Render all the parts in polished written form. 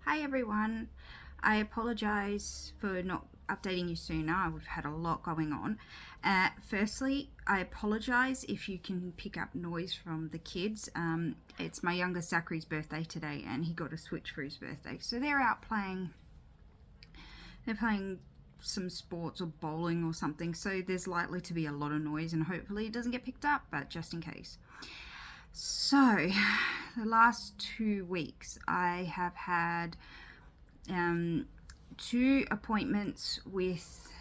Hi everyone, I apologise for not updating you sooner. We've had a lot going on. Firstly, I apologise if you can pick up noise from the kids. It's my youngest Zachary's birthday today and he got a Switch for his birthday. So they're out playing, they're playing some sports or bowling or something. So there's likely to be a lot of noise and hopefully it doesn't get picked up, but just in case. So, the last 2 weeks I have had 2 appointments with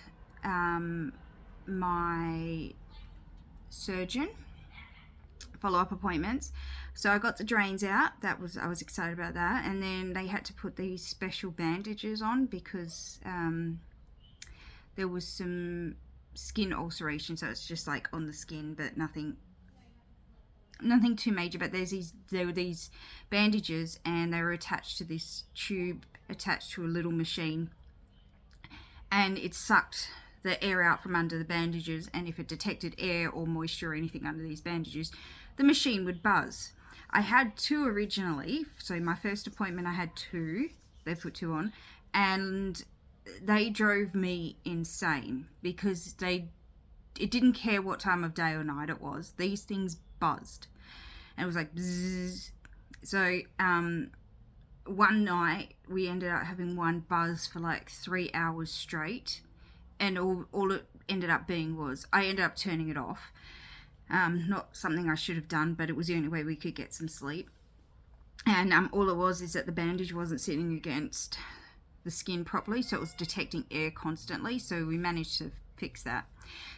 my surgeon, follow-up appointments. So I got the drains out. I was excited about that. And then they had to put these special bandages on because there was some skin ulceration. So it's just like on the skin, but nothing too major. But there were these bandages, and they were attached to this tube attached to a little machine, and it sucked the air out from under the bandages, and if it detected air or moisture or anything under these bandages, the machine would buzz. I had 2 originally, so my first appointment I had 2. They put 2 on, and they drove me insane because it didn't care what time of day or night it was. These things buzzed, and it was like bzzz. So one night we ended up having one buzz for like 3 hours straight, and all it ended up being was I ended up turning it off. Not something I should have done, but it was the only way we could get some sleep. And all it was is that the bandage wasn't sitting against the skin properly, so it was detecting air constantly. So we managed to fix that.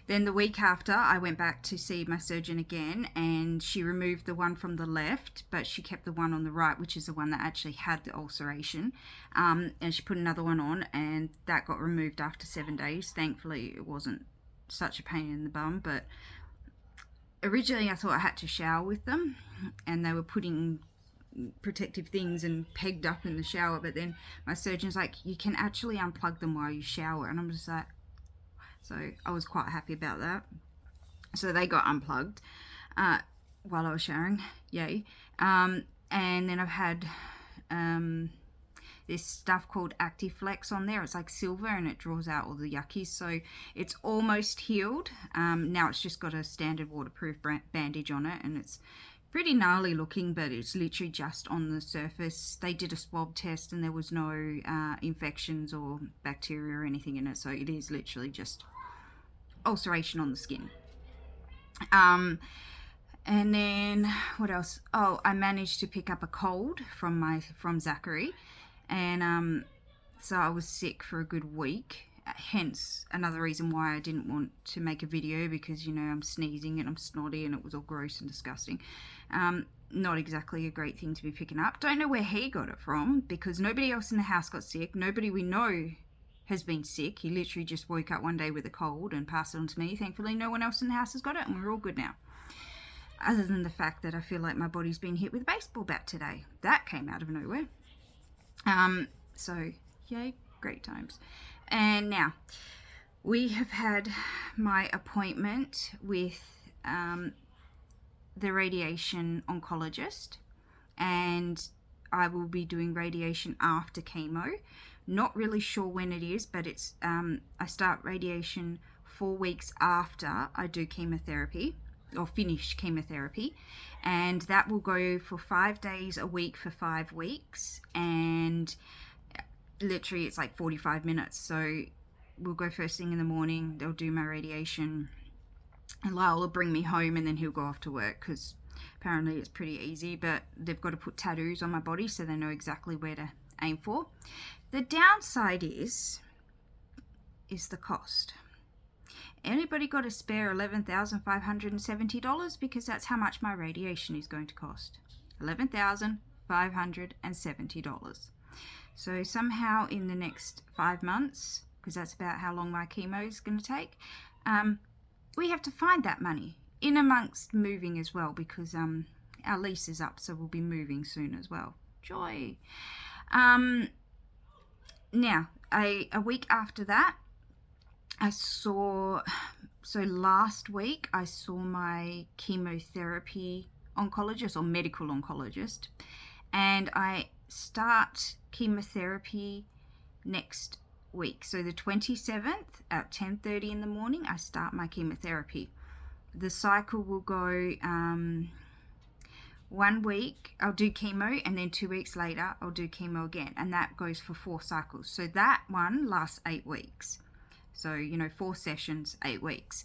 Then the week after, I went back to see my surgeon again, and she removed the one from the left, but she kept the one on the right, which is the one that actually had the ulceration. And she put another one on, and that got removed after 7 days. Thankfully, it wasn't such a pain in the bum, but originally I thought I had to shower with them, and they were putting protective things and pegged up in the shower, but then my surgeon's like, you can actually unplug them while you shower, and I'm just like, so I was quite happy about that. So they got unplugged while I was showering, yay. And then I've had this stuff called Actiflex on there. It's like silver and it draws out all the yuckies. So it's almost healed. Now it's just got a standard waterproof bandage on it, and it's pretty gnarly looking, but it's literally just on the surface. They did a swab test and there was no infections or bacteria or anything in it, so it is literally just ulceration on the skin. And then what else? Oh, I managed to pick up a cold from Zachary, and so I was sick for a good week. Hence another reason why I didn't want to make a video, because I'm sneezing and I'm snotty and it was all gross and disgusting. Not exactly a great thing to be picking up. Don't know where he got it from, because nobody else in the house got sick. Nobody we know has been sick. He literally just woke up one day with a cold and passed it on to me. Thankfully no one else in the house has got it, and we're all good now. Other than the fact that I feel like my body's been hit with a baseball bat today. That came out of nowhere. So yay, great times. And now we have had my appointment with the radiation oncologist, and I will be doing radiation after chemo. Not really sure when it is, but it's I start radiation 4 weeks after I do chemotherapy or finish chemotherapy, and that will go for 5 days a week for 5 weeks, and literally it's like 45 minutes. So we'll go first thing in the morning, they'll do my radiation, and Lyle will bring me home, and then he'll go off to work, because apparently it's pretty easy, but they've got to put tattoos on my body so they know exactly where to aim for. The downside is the cost. Anybody got a spare $11,570? Because that's how much my radiation is going to cost. $11,570. So somehow in the next 5 months, because that's about how long my chemo is going to take, we have to find that money, in amongst moving as well, because our lease is up, so we'll be moving soon as well. Joy. Now, a week after that, last week I saw my chemotherapy oncologist or medical oncologist, and I start chemotherapy next week. So the 27th at 10:30 in the morning, I start my chemotherapy. The cycle will go 1 week I'll do chemo, and then 2 weeks later I'll do chemo again, and that goes for 4 cycles. So that one lasts 8 weeks. So 4 sessions, 8 weeks.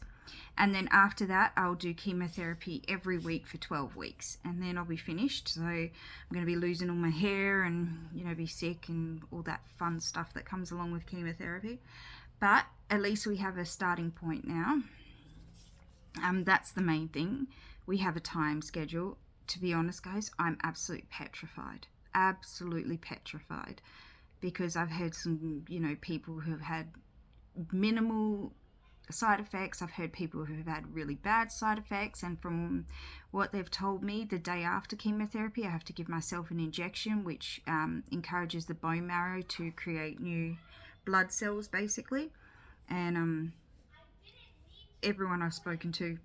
And then after that I'll do chemotherapy every week for 12 weeks, and then I'll be finished. So I'm going to be losing all my hair and be sick and all that fun stuff that comes along with chemotherapy, but at least we have a starting point now. That's the main thing. We have a time schedule. To be honest, guys, I'm absolutely petrified, because I've heard some people who have had minimal side effects. I've heard people who have had really bad side effects, and from what they've told me, the day after chemotherapy I have to give myself an injection which encourages the bone marrow to create new blood cells basically. And everyone I've spoken to,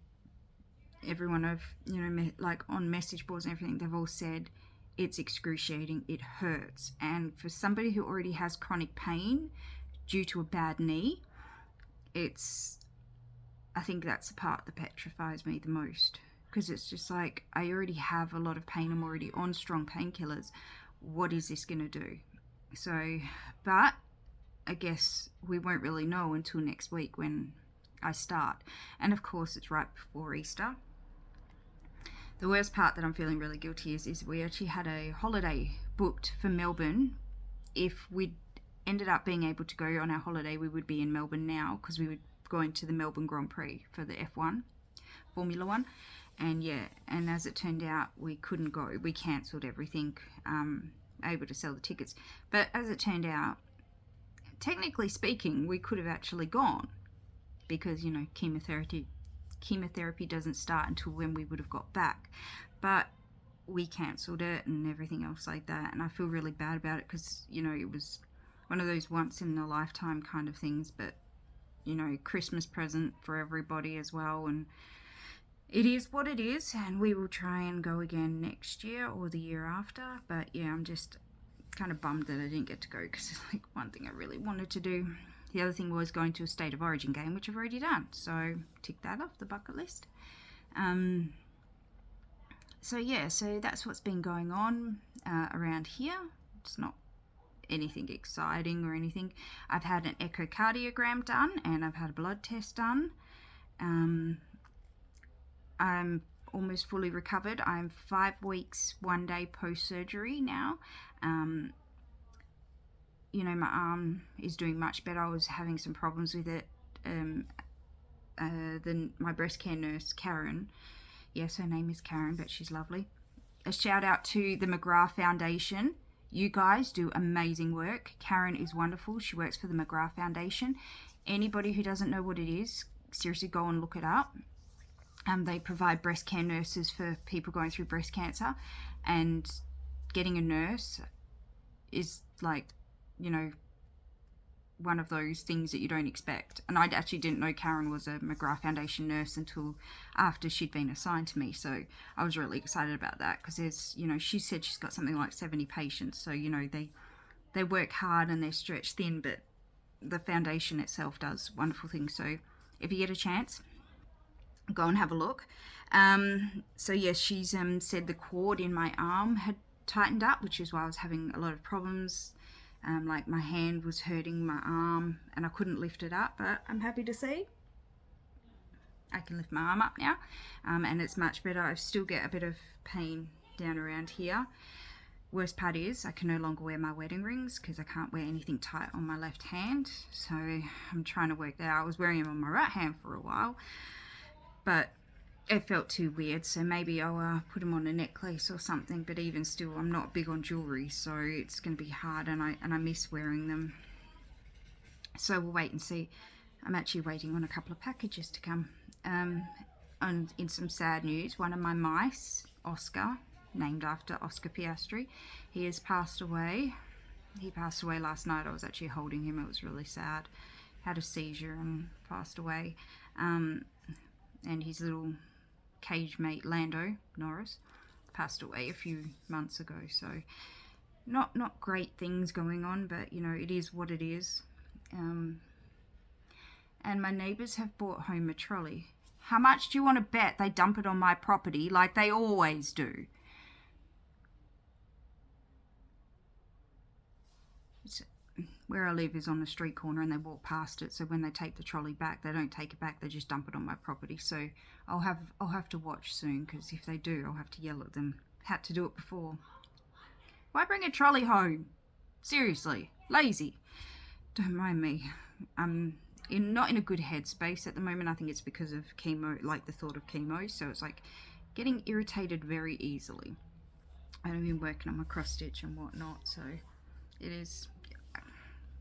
everyone I've like on message boards and everything, they've all said it's excruciating, it hurts. And for somebody who already has chronic pain due to a bad knee, I think that's the part that petrifies me the most, because it's just like, I already have a lot of pain, I'm already on strong painkillers, what is this gonna do? So, but I guess we won't really know until next week when I start. And of course it's right before Easter. The worst part that I'm feeling really guilty is we actually had a holiday booked for Melbourne. If we'd ended up being able to go on our holiday, we would be in Melbourne now, because we were going to the Melbourne Grand Prix for the F1, Formula 1. And as it turned out, we couldn't go. We cancelled everything, able to sell the tickets. But as it turned out, technically speaking, we could have actually gone, because chemotherapy doesn't start until when we would have got back. But we cancelled it and everything else like that, and I feel really bad about it, because it was one of those once in a lifetime kind of things, but Christmas present for everybody as well. And it is what it is, and we will try and go again next year or the year after. But yeah, I'm just kind of bummed that I didn't get to go, because it's like one thing I really wanted to do. The other thing was going to a State of Origin game, which I've already done, so tick that off the bucket list. So yeah, so that's what's been going on around here. It's not anything exciting or anything. I've had an echocardiogram done, and I've had a blood test done. I'm almost fully recovered. I'm 5 weeks, 1 day post-surgery now. My arm is doing much better. I was having some problems with it. My breast care nurse, Karen, yes, her name is Karen, but she's lovely. A shout out to the McGrath Foundation. You guys do amazing work. Karen is wonderful. She works for the McGrath Foundation. Anybody who doesn't know what it is, seriously go and look it up. They provide breast care nurses for people going through breast cancer, and getting a nurse is like, one of those things that you don't expect. And I actually didn't know Karen was a McGrath Foundation nurse until after she'd been assigned to me. So I was really excited about that, because there's, she said she's got something like 70 patients. So, they work hard and they're stretched thin, but the foundation itself does wonderful things. So if you get a chance, go and have a look. So yes, she's said the cord in my arm had tightened up, which is why I was having a lot of problems. Like my hand was hurting my arm and I couldn't lift it up, but I'm happy to see I can lift my arm up now, and it's much better. I still get a bit of pain down around here. Worst part is I can no longer wear my wedding rings, because I can't wear anything tight on my left hand. So I'm trying to work that out. I was wearing them on my right hand for a while, but it felt too weird, so maybe I'll put them on a necklace or something. But even still, I'm not big on jewelry, so it's going to be hard, and I miss wearing them. So we'll wait and see. I'm actually waiting on a couple of packages to come. In some sad news, one of my mice, Oscar, named after Oscar Piastri, he has passed away. He passed away last night. I was actually holding him. It was really sad. Had a seizure and passed away. And his little cage mate, Lando Norris, passed away a few months ago. So not great things going on, but you know, it is what it is. And my neighbours have brought home a trolley. How much do you want to bet they dump it on my property like they always do? Where I live is on the street corner and they walk past it, so when they take the trolley back, they don't take it back, they just dump it on my property. So I'll have to watch soon, because if they do, I'll have to yell at them. Had to do it before. Why bring a trolley home? Seriously, lazy. Don't mind me. I'm not in a good headspace at the moment. I think it's because of chemo, like the thought of chemo. So it's like getting irritated very easily. I've been working on my cross stitch and whatnot, so it is.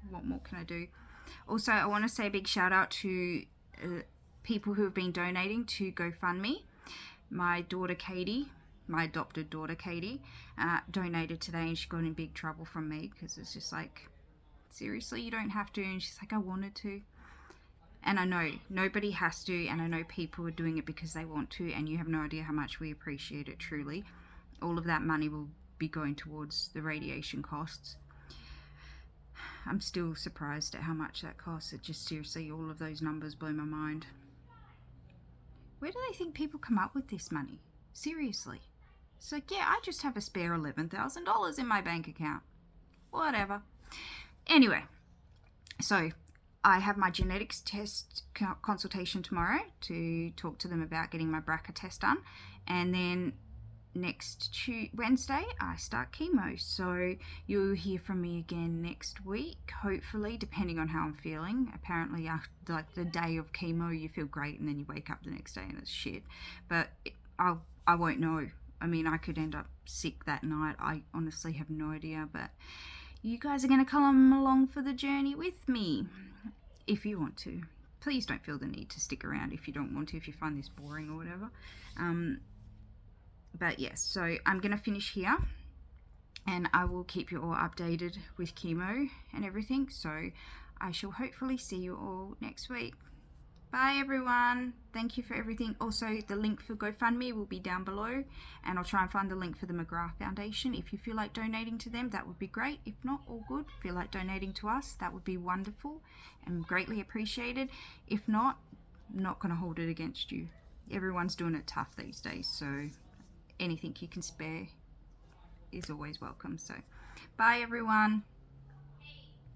What more can I do? Also, I want to say a big shout out to people who have been donating to GoFundMe. My daughter Katie, my adopted daughter Katie, donated today, and she got in big trouble from me, because it's just like, seriously, you don't have to. And she's like, I wanted to. And I know nobody has to, and I know people are doing it because they want to, and you have no idea how much we appreciate it, truly. All of that money will be going towards the radiation costs. I'm still surprised at how much that costs. It just, seriously, all of those numbers blow my mind. Where do they think people come up with this money? Seriously. It's like, yeah, I just have a spare $11,000 in my bank account. Whatever. Anyway, so I have my genetics test consultation tomorrow to talk to them about getting my BRCA test done. And then next Wednesday, I start chemo. So you'll hear from me again next week, hopefully, depending on how I'm feeling. Apparently, after like the day of chemo, you feel great, and then you wake up the next day and it's shit. But I won't know. I mean, I could end up sick that night. I honestly have no idea. But you guys are going to come along for the journey with me, if you want to. Please don't feel the need to stick around if you don't want to, if you find this boring or whatever. But yes, so I'm going to finish here, and I will keep you all updated with chemo and everything. So I shall hopefully see you all next week. Bye everyone. Thank you for everything. Also, the link for GoFundMe will be down below, and I'll try and find the link for the McGrath Foundation. If you feel like donating to them, that would be great. If not, all good. Feel like donating to us, that would be wonderful and greatly appreciated. If not, I'm not going to hold it against you. Everyone's doing it tough these days, so anything you can spare is always welcome. So bye everyone.